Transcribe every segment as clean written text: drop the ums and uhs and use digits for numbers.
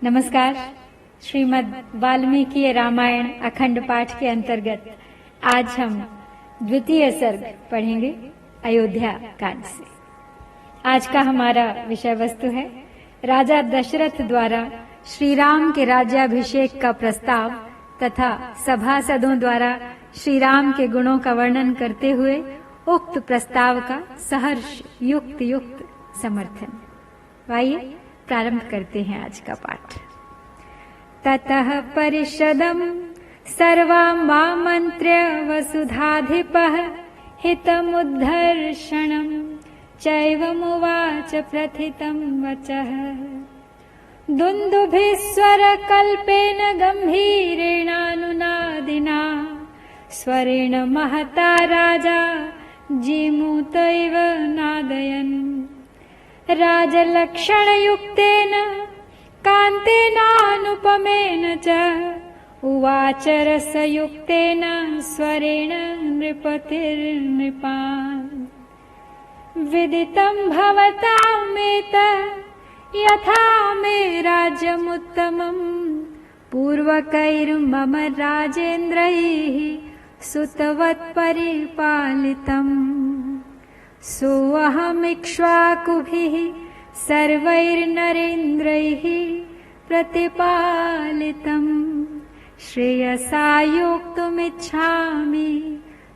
नमस्कार। श्रीमद् वाल्मीकि रामायण अखंड पाठ के अंतर्गत आज हम द्वितीय सर्ग पढ़ेंगे अयोध्या कांड से। आज का हमारा विषय वस्तु है राजा दशरथ द्वारा श्री राम के राज्याभिषेक का प्रस्ताव तथा सभासदों द्वारा श्री राम के गुणों का वर्णन करते हुए उक्त प्रस्ताव का सहर्ष युक्त समर्थन। आइए प्रारंभ करते हैं आज का पाठ। ततः परिषदम् सर्वमामन्त्र्य वसुधाधिपः हितमुद्धर्षणम् चैवमुवाच प्रथितं वचः। दुन्दुभिस्वरकल्पेन गम्भीरेणानुनादिना स्वरेण महता राजा जीमूत इव नादयन्। राजलक्षणयुक्तेन कान्तेनानुपमेन च उवाच रसयुक्तेन स्वरेण नृपतिर्नृपान्। विदितं भवतामेत यथा मे राज्यमुत्तमम् पूर्वकैर्मम राजेन्द्रैः सुतवत्परिपालितम्। सोऽहमिक्ष्वाकुभिः सर्वैर्नरेन्द्रैः प्रतिपालितम् श्रेयसा योक्तुमिच्छामि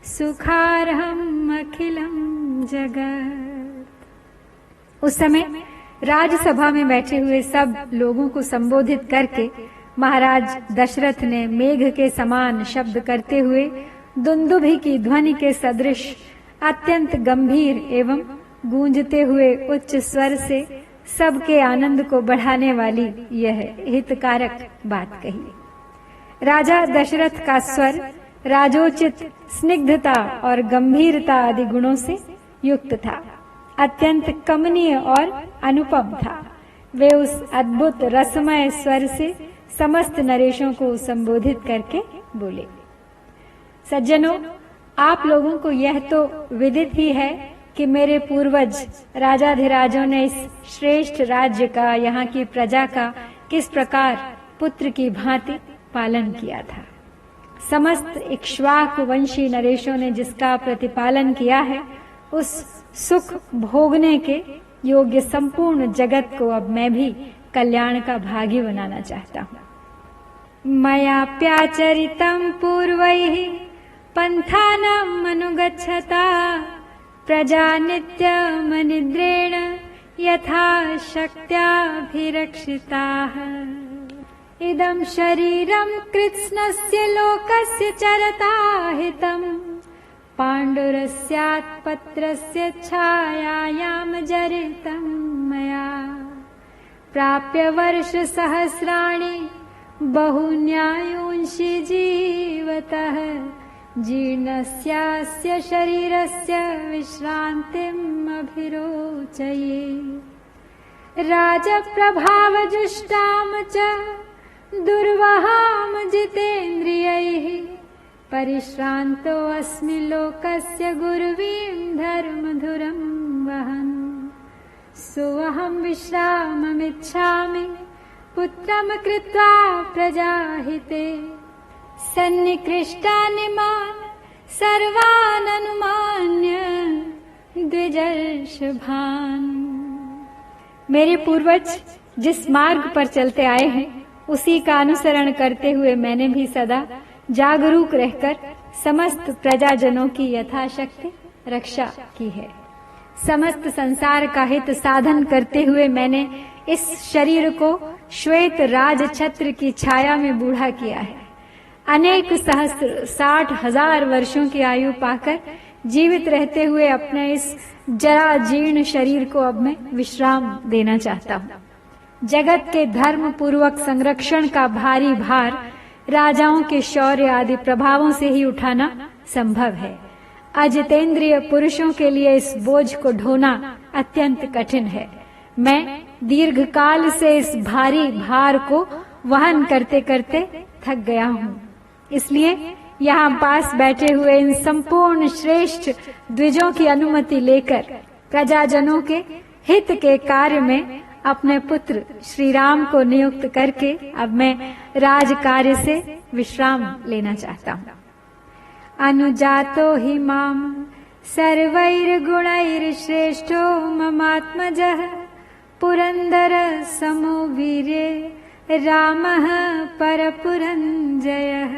सुखार्हम् अखिलम् जगत्। उस समय राजसभा में बैठे हुए सब लोगों को संबोधित करके महाराज दशरथ ने मेघ के समान शब्द करते हुए दुंदुभि की ध्वनि के सदृश अत्यंत गंभीर एवं गूंजते हुए उच्च स्वर से सबके आनंद को बढ़ाने वाली यह हितकारक बात कही। राजा दशरथ का स्वर राजोचित स्निग्धता और गंभीरता आदि गुणों से युक्त था, अत्यंत कमनीय और अनुपम था। वे उस अद्भुत रसमय स्वर से समस्त नरेशों को संबोधित करके बोले। सज्जनों, आप लोगों को यह तो विदित ही है कि मेरे पूर्वज राजाधिराजों ने इस श्रेष्ठ राज्य का, यहाँ की प्रजा का किस प्रकार पुत्र की भांति पालन किया था। समस्त इक्ष्वाकु वंशी नरेशों ने जिसका प्रतिपालन किया है, उस सुख भोगने के योग्य संपूर्ण जगत को अब मैं भी कल्याण का भागी बनाना चाहता हूँ। मयाप्याचरितं पूर्वैः पंथानाम् अनुगच्छता प्रजा नित्यमनिद्रेण यथा शक्त्याभिरक्षिताः। इदं शरीरं कृत्स्नस्य लोकस्य चरता हितं पाण्डुरस्यात् पत्रस्य छायायां जरितं मया। प्राप्य वर्षसहस्राणि बहुन्यायुंषि जीवतः जीर्णस्यास्य शरीरस्य विश्रान्तिम् अभिरोचये। राजप्रभावजुष्टां च दुर्वहां जितेन्द्रियैः परिश्रान्तो अस्मि लोकस्य गुर्वीं धर्मधुरं वहन्। सोऽहं विश्राममिच्छामि पुत्रं कृत्वा प्रजाहिते। सन्निकृष्टानि मां सर्वान् अनुमान्य द्विजर्षभान्। मेरे पूर्वज जिस मार्ग पर चलते आए हैं, उसी का अनुसरण करते हुए मैंने भी सदा जागरूक रहकर समस्त प्रजाजनों की यथाशक्ति रक्षा की है। समस्त संसार का हित साधन करते हुए मैंने इस शरीर को श्वेत राज छत्र की छाया में बूढ़ा किया है। अनेक सहस्त्र 60,000 वर्षों की आयु पाकर जीवित रहते हुए अपने इस जरा जीर्ण शरीर को अब मैं विश्राम देना चाहता हूँ। जगत के धर्म पूर्वक संरक्षण का भारी भार राजाओं के शौर्य आदि प्रभावों से ही उठाना संभव है। अजितेंद्रिय पुरुषों के लिए इस बोझ को ढोना अत्यंत कठिन है। मैं दीर्घ काल से इस भारी भार को वहन करते करते थक गया हूँ। इसलिए यहाँ पास बैठे हुए इन संपूर्ण श्रेष्ठ द्विजों की अनुमति लेकर प्रजाजनों के हित के कार्य में अपने पुत्र श्री राम को नियुक्त करके अब मैं राज कार्य से विश्राम लेना चाहता हूँ। अनुजातो हि माम सर्वैर्गुणैर्श्रेष्ठो ममात्मजः पुरंदर समो वीर्ये रामः परपुरंजयः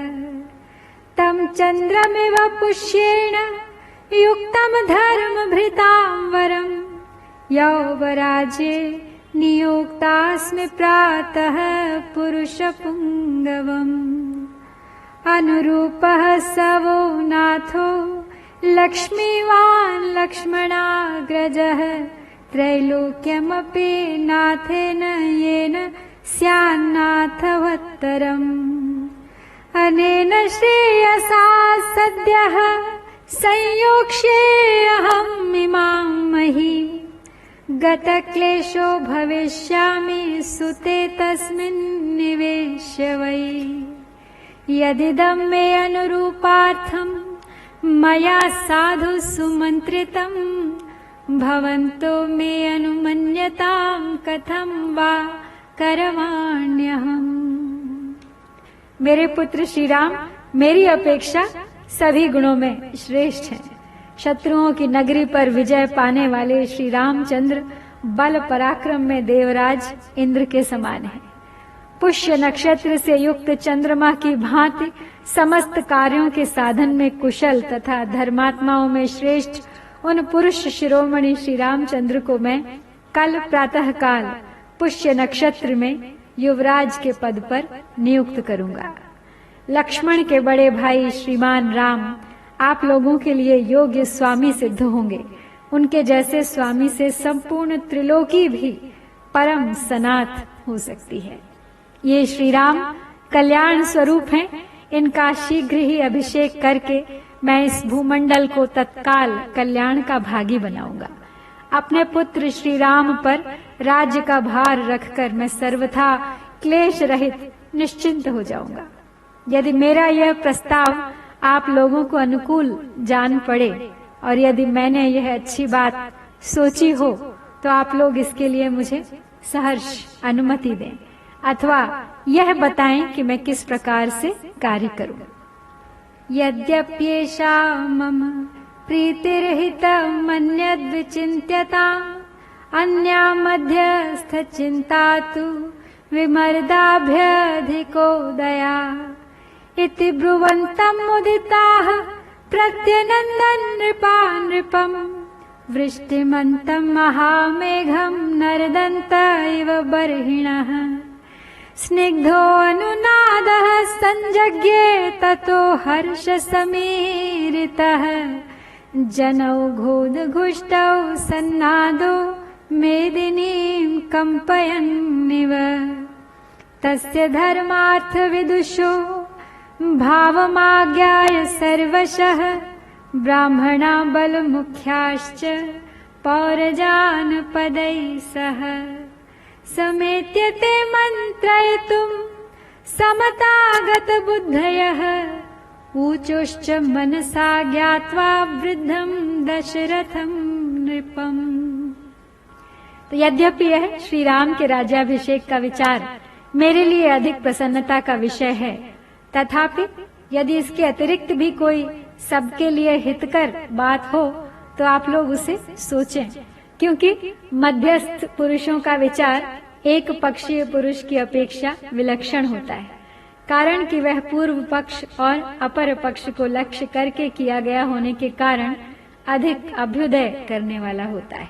तं चंद्रमिव पुष्येण युक्तं धर्मभृतां वरं यौवराज्ये नियोक्तास्मि प्रातः पुरुषपुङ्गवम् अनुरूपः सवो नाथो लक्ष्मीवान् लक्ष्मणाग्रजः त्रैलोक्यमपि नाथेन येन स्यान्नाथवत्तरम् अनेन श्रेयसा सद्यः संयोक्ष्येऽहम् इमां महीं गतक्लेशो भविष्यामि सुते तस्मिन् निवेश्य वै यदिदं मे अनुरूपार्थं मया साधु सुमन्त्रितं भवन्तो मे अनुमन्यतां कथं वा करवाण्यहम्। मेरे पुत्र श्री राम मेरी अपेक्षा सभी गुणों में श्रेष्ठ हैं। शत्रुओं की नगरी पर विजय पाने वाले श्री रामचंद्र बल पराक्रम में देवराज इंद्र के समान हैं। पुष्य नक्षत्र से युक्त चंद्रमा की भांति समस्त कार्यों के साधन में कुशल तथा धर्मात्माओं में श्रेष्ठ उन पुरुष शिरोमणि श्री रामचंद्र को मैं कल प्रातः काल पुष्य नक्षत्र में युवराज के पद पर नियुक्त करूंगा। लक्ष्मण के बड़े भाई श्रीमान राम आप लोगों के लिए योग्य स्वामी सिद्ध होंगे। उनके जैसे स्वामी से संपूर्ण त्रिलोकी भी परम सनाथ हो सकती है। ये श्री राम कल्याण स्वरूप हैं। इनका शीघ्र ही अभिषेक करके मैं इस भूमंडल को तत्काल कल्याण का भागी बनाऊंगा। अपने पुत्र श्री राम पर राज्य का भार रखकर मैं सर्वथा क्लेश रहित निश्चिंत हो जाऊंगा। यदि मेरा यह प्रस्ताव आप लोगों को अनुकूल जान पड़े और यदि मैंने यह अच्छी बात सोची हो तो आप लोग इसके लिए मुझे सहर्ष अनुमति दें अथवा यह बताएं कि मैं किस प्रकार से कार्य करूं। यद्यप्येषा मम प्रीतिर्हितं मन्यद्विचिन्त्यताम् अन्या मध्यस्थ चिन्ता तु विमर्दाभ्यधिको दया इति ब्रुवन्तं मुदिताः प्रत्यनन्दन् नृपम् वृष्टिमन्तं महामेघं नर्दन्त इव बर्हिणः स्निग्धो अनुनादः संजज्ञे ततो हर्षसमीरितः जनौघोदघुष्टौ सन्नादो मेदिनीं कम्पयन्निव तस्य धर्मार्थविदुषो भावमाज्ञाय सर्वशः ब्राह्मणा बलमुख्याश्च पौरजानपदैः सह समेत्य ते मन्त्रयितुं समतागतबुद्धयः ऊचुश्च मनसा ज्ञात्वा वृद्धं दशरथं नृपम्। तो यद्यपि यह श्री राम के राज्याभिषेक का विचार मेरे लिए अधिक प्रसन्नता का विषय है, तथापि यदि इसके अतिरिक्त भी कोई सबके लिए हितकर बात हो तो आप लोग उसे सोचें, क्योंकि मध्यस्थ पुरुषों का विचार एक पक्षीय पुरुष की अपेक्षा विलक्षण होता है, कारण कि वह पूर्व पक्ष और अपर पक्ष को लक्ष्य करके किया गया होने के कारण अधिक अभ्युदय करने वाला होता है।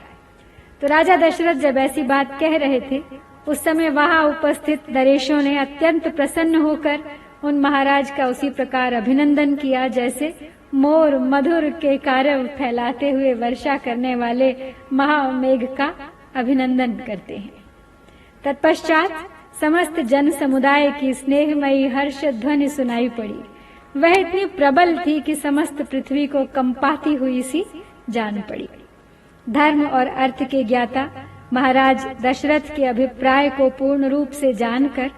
तो राजा दशरथ जब ऐसी बात कह रहे थे उस समय वहां उपस्थित नरेशों ने अत्यंत प्रसन्न होकर उन महाराज का उसी प्रकार अभिनंदन किया जैसे मोर मधुर के कारव फैलाते हुए वर्षा करने वाले महामेघ का अभिनंदन करते हैं। तत्पश्चात समस्त जन समुदाय की स्नेहमयी हर्ष ध्वनि सुनाई पड़ी। वह इतनी प्रबल थी कि समस्त पृथ्वी को कंपाती हुई सी जान पड़ी। धर्म और अर्थ के ज्ञाता महाराज दशरथ के अभिप्राय को पूर्ण रूप से जानकर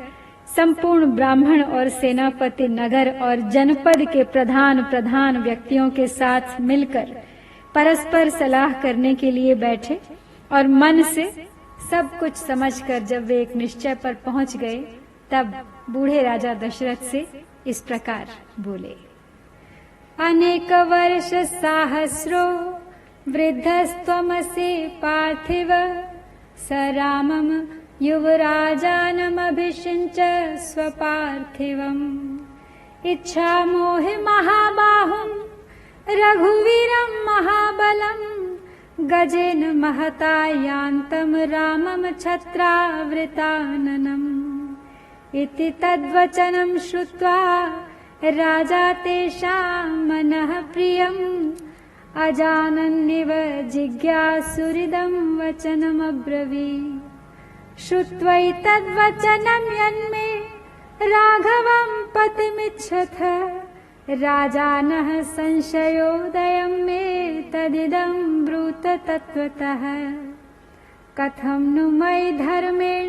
संपूर्ण ब्राह्मण और सेनापति नगर और जनपद के प्रधान व्यक्तियों के साथ मिलकर परस्पर सलाह करने के लिए बैठे और मन से सब कुछ समझकर जब वे एक निश्चय पर पहुंच गए, तब बूढ़े राजा दशरथ से इस प्रकार बोले। अनेक वर्ष सहस्रो वृद्धस्त्वमसि पार्थिव, स रामम युवराजानमभिषिञ्च स्वपार्थिवम्। इच्छा मोहि महाबाहुं रघुवीरं महाबलं, गजेन महता यान्तं रामं छत्रावृताननम्। इति तद्वचनं श्रुत्वा राजा तेषां मनः प्रियम्, अजानन्निव जिज्ञासुरिदं वचनमब्रवीत्। श्रुत्वैतद्वचनं यन्मे राघवं पतिमिच्छथ, राजानः संशयोदयं मे तदिदं ब्रूत तत्त्वतः। कथं नु मयि धर्मेण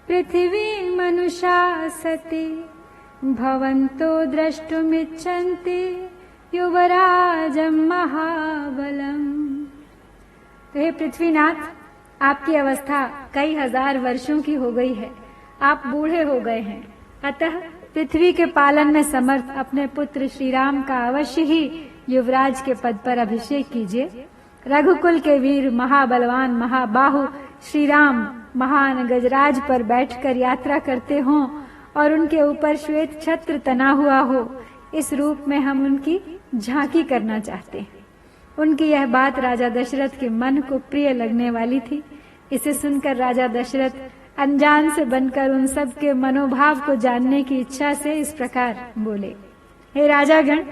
पृथिवी मनुषा सति, भवन्तो द्रष्टुमिच्छन्ति युवराजं महाबलम्। तो हे पृथ्वीनाथ, आपकी अवस्था कई हजार वर्षों की हो गई है, आप बूढ़े हो गए हैं, अतः पृथ्वी के पालन में समर्थ अपने पुत्र श्री राम का अवश्य ही युवराज के पद पर अभिषेक कीजिए। रघुकुल के वीर महाबलवान महाबाहु श्री राम महान गजराज पर बैठकर यात्रा करते हों और उनके ऊपर श्वेत छत्र तना हुआ हो, इस रूप में हम उनकी झांकी करना चाहते हैं। उनकी यह बात राजा दशरथ के मन को प्रिय लगने वाली थी। इसे सुनकर राजा दशरथ अनजान से बनकर उन सब के मनोभाव को जानने की इच्छा से इस प्रकार बोले। हे राजागण,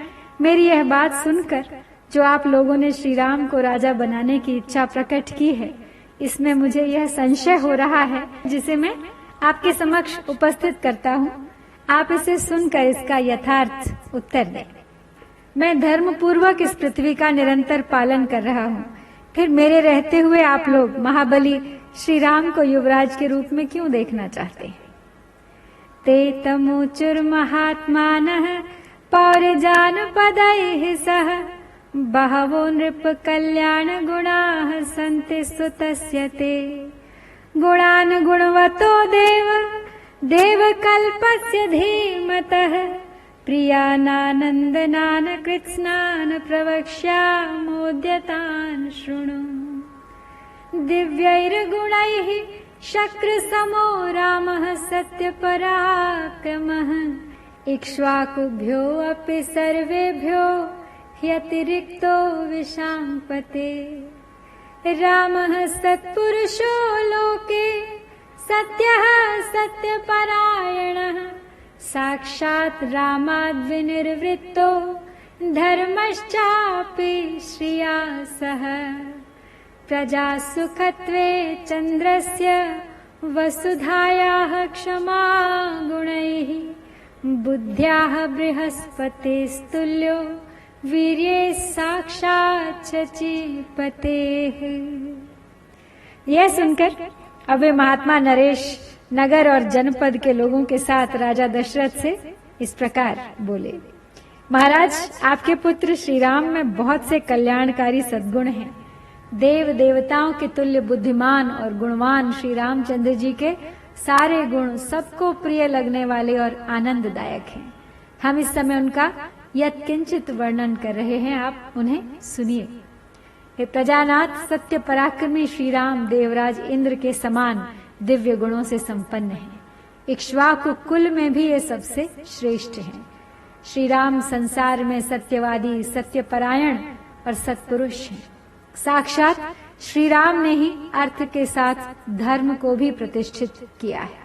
मेरी यह बात सुनकर जो आप लोगों ने श्री राम को राजा बनाने की इच्छा प्रकट की है, इसमें मुझे यह संशय हो रहा है, जिसे मैं आपके समक्ष उपस्थित करता हूँ। आप इसे सुनकर इसका यथार्थ उत्तर दें। मैं धर्म पूर्वक इस पृथ्वी का निरंतर पालन कर रहा हूँ, फिर मेरे रहते हुए आप लोग महाबली श्री राम को युवराज के रूप में क्यों देखना चाहते हैं? ते तमुचुर महात्मानः पौरजानपदैः सह, बहवो नृप कल्याण गुणाः सन्ति सुतस्य ते। गुणान् गुणवतो देवकल्पस्य धीमतः, प्रियानानन्दनान् कृत्स्नान् प्रवक्ष्यामोद्यतान् शृणु। दिव्यैर्गुणैः शक्रसमो रामः सत्यपराक्रमः, इक्ष्वाकुभ्यो अपि सर्वेभ्यो ह्यतिरिक्तो विशाम्पते। रामः सत्पुरुषो लोके सत्यः सत्यपरायणः, साक्षात् रामाद्विनिर्वृत्तो धर्मश्चापि श्रिया सह। प्रजासुखत्वे चन्द्रस्य वसुधायाः क्षमा गुणैः, बुद्ध्याः बृहस्पतिस्तुल्यो वीर्ये साक्षात् शचीपतेः। यह सुनकर अब वे महात्मा नरेश नगर और जनपद के लोगों के साथ राजा दशरथ से इस प्रकार बोले। महाराज, आपके पुत्र श्री राम में बहुत से कल्याणकारी सद्गुण हैं। देव देवताओं के तुल्य बुद्धिमान और गुणवान श्री रामचंद्र जी के सारे गुण सबको प्रिय लगने वाले और आनंददायक हैं। हम इस समय उनका यत्किंचित वर्णन कर रहे हैं, आप उन्हें सुनिए। हे प्रजानाथ, सत्य पराक्रमी श्री राम देवराज इंद्र के समान दिव्य गुणों से संपन्न हैं। इक्ष्वाकु कुल में भी ये सबसे श्रेष्ठ हैं। श्री राम संसार में सत्यवादी, सत्यपरायण और सत्पुरुष हैं। साक्षात श्री राम ने ही अर्थ के साथ धर्म को भी प्रतिष्ठित किया है।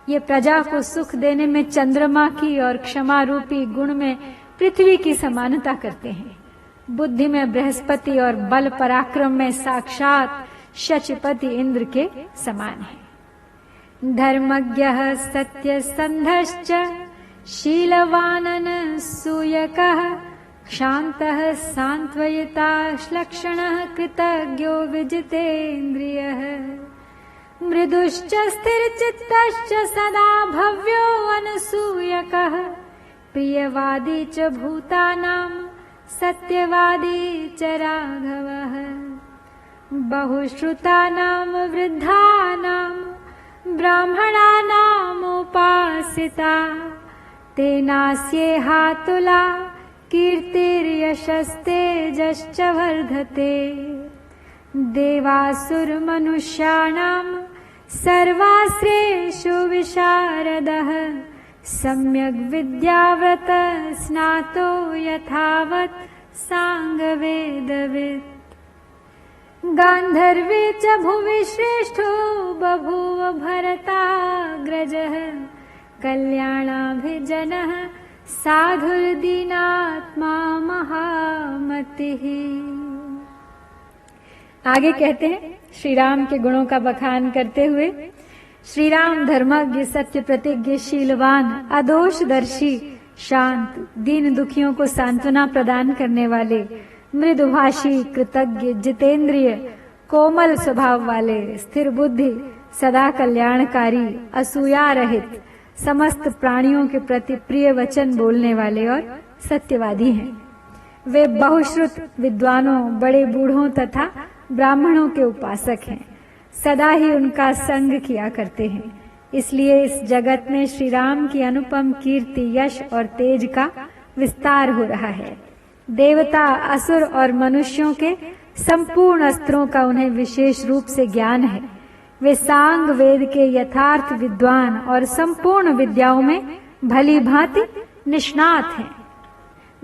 ये प्रजा को सुख देने में चंद्रमा की और क्षमा रूपी गुण में पृथ्वी की समानता करते हैं। बुद्धि में बृहस्पति और बल पराक्रम में साक्षात शचीपति इंद्र के समान है। धर्मज्ञः सत्यसन्धश्च शीलवानन सूयकः, शान्तः सान्त्वयिता श्लक्षणः कृतज्ञो विजितेन्द्रियः। मृदुश्च स्थिरचित्तश्च सदा भव्यो अनसूयकः, प्रियवादी च भूतानां सत्यवादी च राघवः। बहुश्रुतानां वृद्धानां ब्राह्मणानामुपासिता तेनास्येहातुला कीर्तिर्यशस्तेजश्च वर्धते। देवासुरमनुष्याणां सर्वाश्रेषु विशारदः सम्यग् विद्याव्रत स्नातो यथावत् साङ्गवेदवित्। गान्धर्वे च भुवि श्रेष्ठो बभूव भरताग्रजः कल्याणाभिजनः साधुर्दीनात्मा महामतिः। आगे कहते हैं, श्री राम के गुणों का बखान करते हुए, श्री राम धर्मज्ञ, सत्य प्रतिज्ञ, शीलवान, अदोषदर्शी, शांत, दीन दुखियों को सांत्वना प्रदान करने वाले, मृदुभाषी, कृतज्ञ, जितेंद्रिय, कोमल स्वभाव वाले, स्थिर बुद्धि, सदा कल्याणकारी, असूया रहित, समस्त प्राणियों के प्रति प्रिय वचन बोलने वाले और सत्यवादी हैं। वे बहुश्रुत विद्वानों, बड़े बूढ़ों तथा ब्राह्मणों के उपासक हैं। सदा ही उनका संग किया करते हैं। इसलिए इस जगत में श्री राम की अनुपम कीर्ति, यश और तेज का विस्तार हो रहा है। देवता, असुर और मनुष्यों के संपूर्ण अस्त्रों का उन्हें विशेष रूप से ज्ञान है। वे सांग वेद के यथार्थ विद्वान और संपूर्ण विद्याओं में भली भांति निष्णात हैं।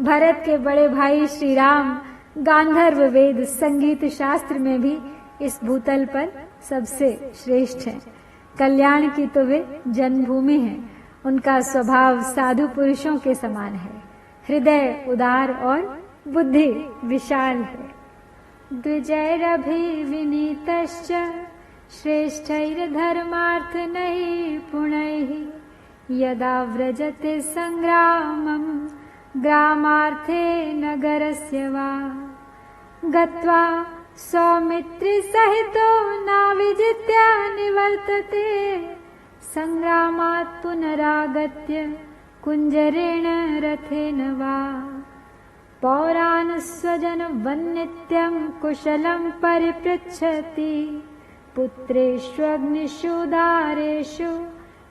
भरत के बड़े भाई श्री राम गांधर्व वेद, संगीत शास्त्र में भी इस भूतल पर सबसे श्रेष्ठ हैं। कल्याण की तो वे जन्मभूमि हैं। उनका स्वभाव साधु पुरुषों के समान है। हृदय उदार और बुद्धि विशाल है। द्विजैरभिविनीतश्च श्रेष्ठैर्धर्मार्थनैपुणैः यदा व्रजते संग्रामं ग्रामार्थे नगरस्य वा गत्वा सौमित्रिसहितो नाविजित्य निवर्तते संग्रामात् पुनरागत्य कुञ्जरेण रथेन वा पौरान् स्वजनवन्नित्यं कुशलं परिपृच्छति पुत्रेष्वग्निषु दारेषु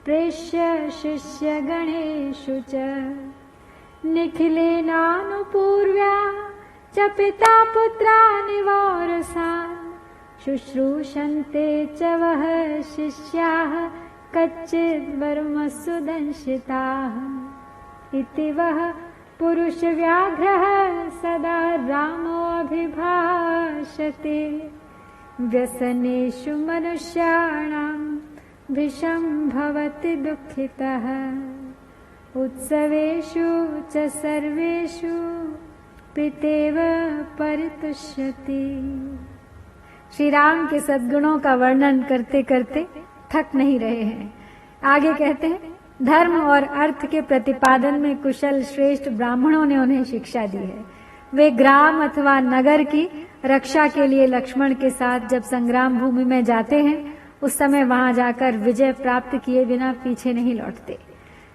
प्रेष्य शिष्यगणेषु च निखिलेनानुपूर्व्या च पिता पुत्राणि वारसान् शुश्रूषन्ते च वः शिष्याः कच्चिद्वर्मसु दंशिताः इति वः पुरुषव्याघ्रः सदा रामोऽभिभाषते व्यसनेषु मनुष्याणां भृशं भवति दुःखितः उत्सवेषु च सर्वेषु प्रीतेव परितुष्यति। श्री राम के सद्गुणों का वर्णन करते करते थक नहीं रहे हैं। आगे कहते हैं, धर्म और अर्थ के प्रतिपादन में कुशल श्रेष्ठ ब्राह्मणों ने उन्हें शिक्षा दी है। वे ग्राम अथवा नगर की रक्षा के लिए लक्ष्मण के साथ जब संग्राम भूमि में जाते हैं, उस समय वहां जाकर विजय प्राप्त किए बिना पीछे नहीं लौटते।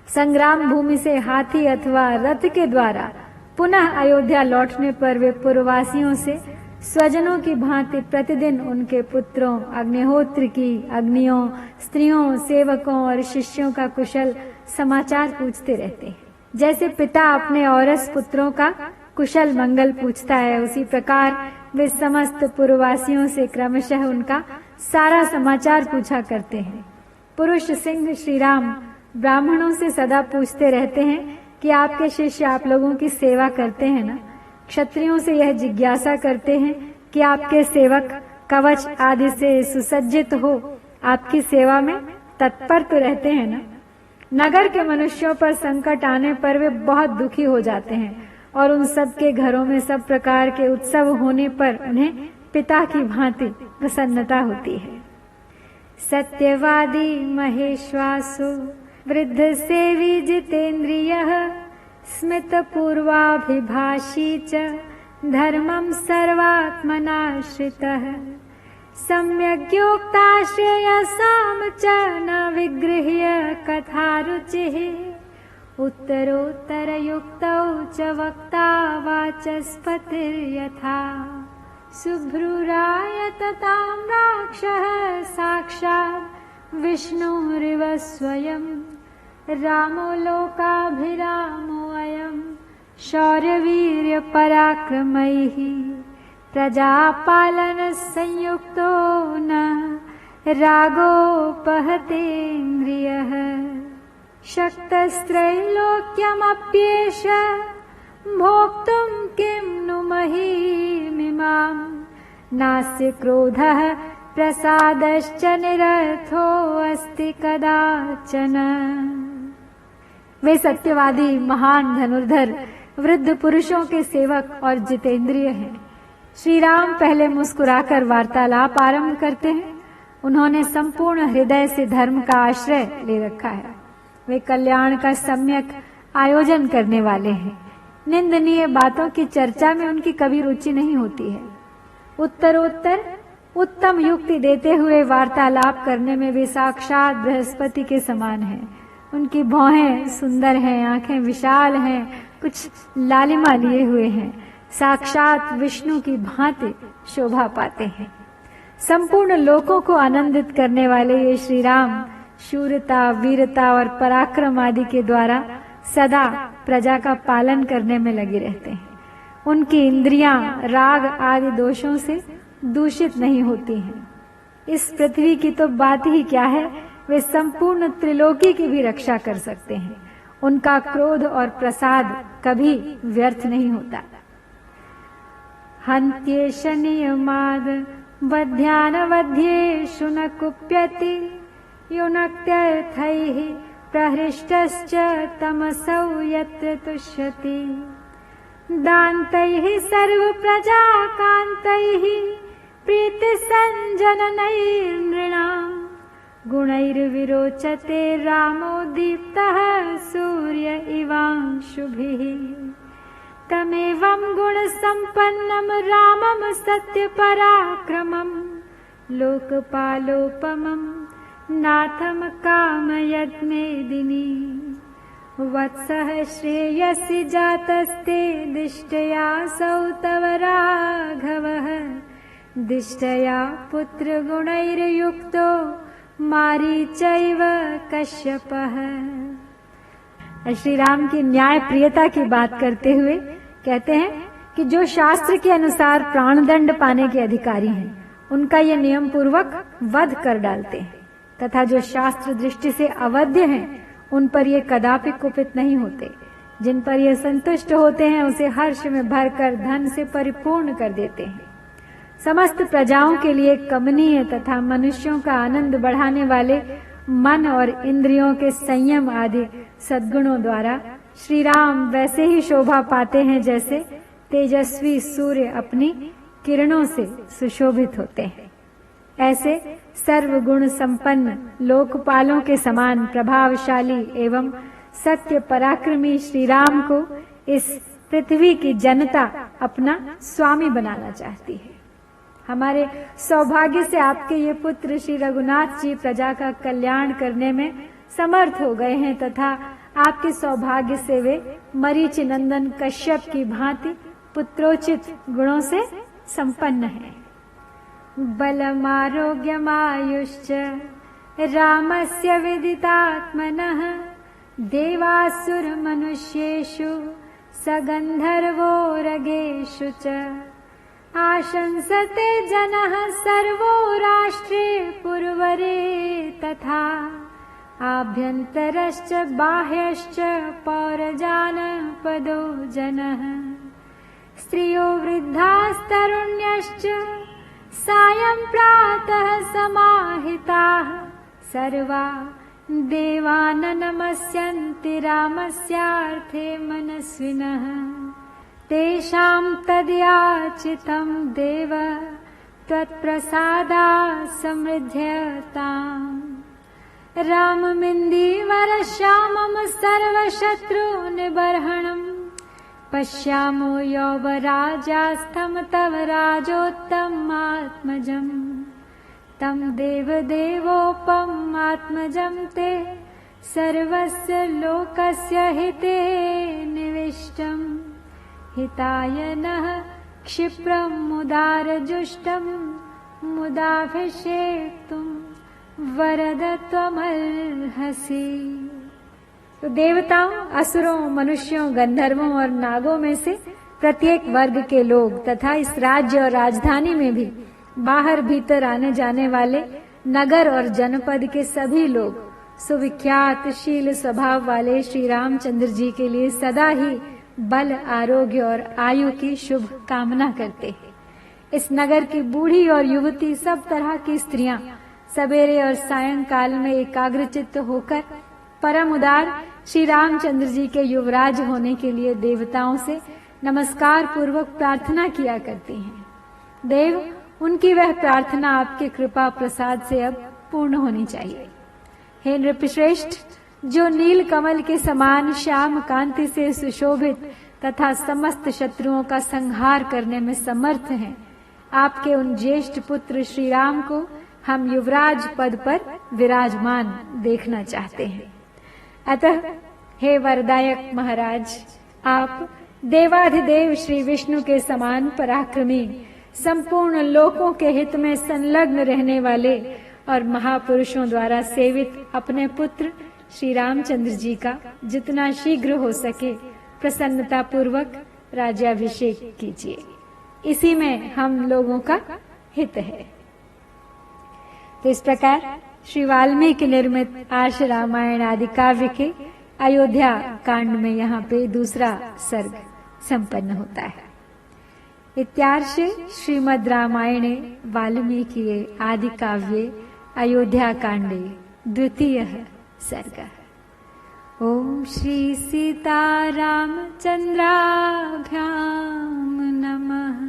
संग्राम भूमि से हाथी अथवा रथ के द्वारा पुनः अयोध्या लौटने पर वे पूर्ववासियों से स्वजनों की भांति प्रतिदिन उनके पुत्रों, अग्निहोत्र की अग्नियों, स्त्रियों, सेवकों और शिष्यों का कुशल समाचार पूछते रहते हैं। जैसे पिता अपने औरस पुत्रों का कुशल मंगल पूछता है, उसी प्रकार वे समस्त पूर्ववासियों से क्रमशः उनका सारा समाचार पूछा करते हैं। पुरुष सिंह श्री राम ब्राह्मणों से सदा पूछते रहते हैं कि आपके शिष्य आप लोगों की सेवा करते हैं ना। क्षत्रियों से यह जिज्ञासा करते हैं कि आपके सेवक कवच आदि से सुसज्जित हो आपकी सेवा में तत्पर तो रहते हैं ना। नगर के मनुष्यों पर संकट आने पर वे बहुत दुखी हो जाते हैं और उन सब के घरों में सब प्रकार के उत्सव होने पर उन्हें पिता की भांति प्रसन्नता होती है। सत्यवादी महेश्वासु वृद्ध सेवी जितेन्द्रियः स्मित पूर्वाभिभाषी च धर्मं सर्वात्मनाश्रितः सम्यग्योक्ताश्रयसाम च न विगृह्य कथारुचिः उत्तरोत्तरयुक्तौ च वक्ता वाचस्पतिर्यथा सुभ्रुरायत ताम्राक्षः साक्षात् विष्णुरिव स्वयं रामो लोकाभिरामो अयं शौर्यवीर्य पराक्रमैः प्रजापालन संयुक्तो न रागोपहतेन्द्रियः शक्तस्त्रैलोक्यमप्येष भोक्तुं किं नु महीमिमाम् नास्य क्रोधः प्रसादश्च निरर्थो अस्ति कदाचन। वे सत्यवादी महान धनुर्धर वृद्ध पुरुषों के सेवक और जितेंद्रिय हैं। श्री राम पहले मुस्कुराकर वार्तालाप आरंभ करते हैं। उन्होंने संपूर्ण हृदय से धर्म का आश्रय ले रखा है। वे कल्याण का सम्यक आयोजन करने वाले हैं। निंदनीय बातों की चर्चा में उनकी कभी रुचि नहीं होती है। उत्तरोत्तर उत्तम युक्ति देते हुए वार्तालाप करने में वे साक्षात बृहस्पति के समान हैं। उनकी भौहें सुंदर हैं, आंखें विशाल हैं, कुछ लालिमा लिए हुए हैं, साक्षात विष्णु की भांति शोभा पाते हैं। संपूर्ण लोकों को आनंदित करने वाले ये श्री राम शूरता, वीरता और पराक्रम आदि के द्वारा सदा प्रजा का पालन करने में लगे रहते हैं। उनकी इंद्रियां राग आदि दोषों से दूषित नहीं होती हैं। इस पृथ्वी की तो बात ही क्या है, वे संपूर्ण त्रिलोकी की भी रक्षा कर सकते हैं। उनका क्रोध और प्रसाद कभी व्यर्थ नहीं होता। हन्त्येष नियमाद वध्यानवध्येषु न कुप्यति युनक्त्यर्थैः प्रहृष्टश्च तमसौ यत्र तुष्यति दान्तैः सर्वप्रजाकान्तैः प्रीतिसञ्जननैर्नृणाम् गुणैर्विरोचते रामो दीप्तः सूर्य इवांशुभिः तमेवं गुणसम्पन्नं रामं सत्यपराक्रमं लोकपालोपमं नाथं कामयद्मेदिनी वत्सः श्रेयसि जातस्ते दिष्टयासौ तव राघवः दिष्टया पुत्रगुणैर्युक्तो मारीचैव कश्यपः। श्री राम की न्याय प्रियता की बात करते हुए कहते हैं कि जो शास्त्र के अनुसार प्राणदंड पाने के अधिकारी हैं, उनका ये नियम पूर्वक वध कर डालते हैं, तथा जो शास्त्र दृष्टि से अवध्य हैं, उन पर ये कदापि कुपित नहीं होते। जिन पर ये संतुष्ट होते हैं, उसे हर्ष में भरकर धन से परिपूर्ण कर देते हैं। समस्त प्रजाओं के लिए कमनीय तथा मनुष्यों का आनंद बढ़ाने वाले मन और इंद्रियों के संयम आदि सद्गुणों द्वारा श्री राम वैसे ही शोभा पाते हैं जैसे तेजस्वी सूर्य अपनी किरणों से सुशोभित होते हैं। ऐसे सर्वगुण संपन्न लोकपालों के समान प्रभावशाली एवं सत्य पराक्रमी श्री राम को इस पृथ्वी की जनता अपना स्वामी बनाना चाहती है। हमारे सौभाग्य से आपके ये पुत्र श्री रघुनाथ जी प्रजा का कल्याण करने में समर्थ हो गए हैं तथा आपके सौभाग्य से वे मरीचि नंदन कश्यप की भांति पुत्रोचित गुणों से संपन्न हैं। बलमारोग्यमायुश्च रामस्य विदितात्मनः देवासुर मनुष्येषु सगन्धर्वोरगेषु च आशंसते जनः सर्वो राष्ट्रे पुरवरे तथा आभ्यन्तरश्च बाह्यश्च पौरजानपदो जनः स्त्रियो वृद्धास्तरुण्यश्च सायं प्रातः समाहिताः सर्वा देवान् नमस्यन्ति रामस्यार्थे मनस्विनः तेषां तद्याचितं देव त्वत्प्रसादात् समृध्यताम् राममिन्दीवरश्यामं सर्वशत्रुनिबर्हणम् पश्यामो यौवराजास्थं तव राजोत्तमात्मजम् तं देवदेवोपमात्मजं ते सर्वस्य लोकस्य हिते निविष्टम् हिताय नः क्षिप्रमुदारजुष्टं मुदाभिषेक्तुं वरद त्वमर्हसि। तो देवताओं, असुरों, मनुष्यों, गंधर्वों और नागों में से प्रत्येक वर्ग के लोग तथा इस राज्य और राजधानी में भी बाहर भीतर आने जाने वाले नगर और जनपद के सभी लोग सुविख्यात शील स्वभाव वाले श्री रामचंद्र जी के लिए सदा ही बल, आरोग्य और आयु की शुभ कामना करते हैं। इस नगर की बूढ़ी और युवती, सब तरह की स्त्रियां सवेरे और सायंकाल में एकाग्रचित्त होकर परम उदार श्री रामचंद्र जी के युवराज होने के लिए देवताओं से नमस्कार पूर्वक प्रार्थना किया करती हैं। देव, उनकी वह प्रार्थना आपके कृपा प्रसाद से अब पूर्ण होनी चाहिए। हे नृपश्रेष्ठ, जो नील कमल के समान श्याम कांति से सुशोभित तथा समस्त शत्रुओं का संहार करने में समर्थ हैं, आपके उन ज्येष्ठ पुत्र श्री राम को हम युवराज पद पर विराजमान देखना चाहते हैं। अतः हे वरदायक महाराज, आप देवाधिदेव श्री विष्णु के समान पराक्रमी, संपूर्ण लोकों के हित में संलग्न रहने वाले और महापुरुषों द्वारा सेवित अपने पुत्र श्री रामचंद्र जी का जितना शीघ्र हो सके प्रसन्नता पूर्वक राज्याभिषेक कीजिए। इसी में हम लोगों का हित है। तो इस प्रकार श्री वाल्मीकि निर्मित आर्ष रामायण आदि काव्य के अयोध्या कांड में यहाँ पे दूसरा सर्ग संपन्न होता है। इत्यार्षे श्रीमद् रामायणे वाल्मीकि आदि काव्ये अयोध्या कांडे द्वितीयः सर्गः। ओम श्री सीतारामचंद्राभ्याम नमः।